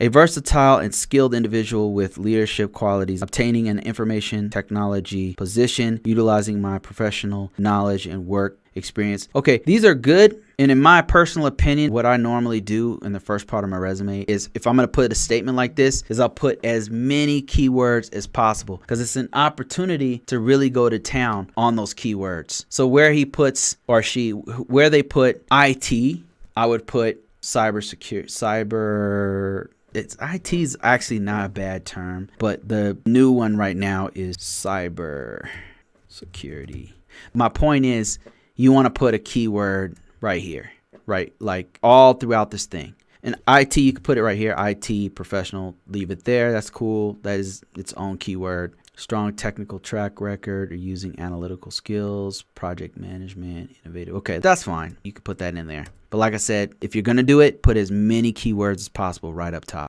A versatile and skilled individual with leadership qualities, obtaining an information technology position, utilizing my professional knowledge and work experience. Okay, these are good. And in my personal opinion, what I normally do in the first part of my resume is, if I'm going to put a statement like this, is I'll put as many keywords as possible, because it's an opportunity to really go to town on those keywords. So where he puts, or she, where they put IT, I would put cybersecurity, IT is actually not a bad term, but the new one right now is cybersecurity. My point is, you want to put a keyword right here, right? Like all throughout this thing. And IT, you can put it right here, IT professional, leave it there. That's cool. That is its own keyword. Strong technical track record or using analytical skills, project management, innovative. Okay, that's fine. You can put that in there. But like I said, if you're going to do it, put as many keywords as possible right up top.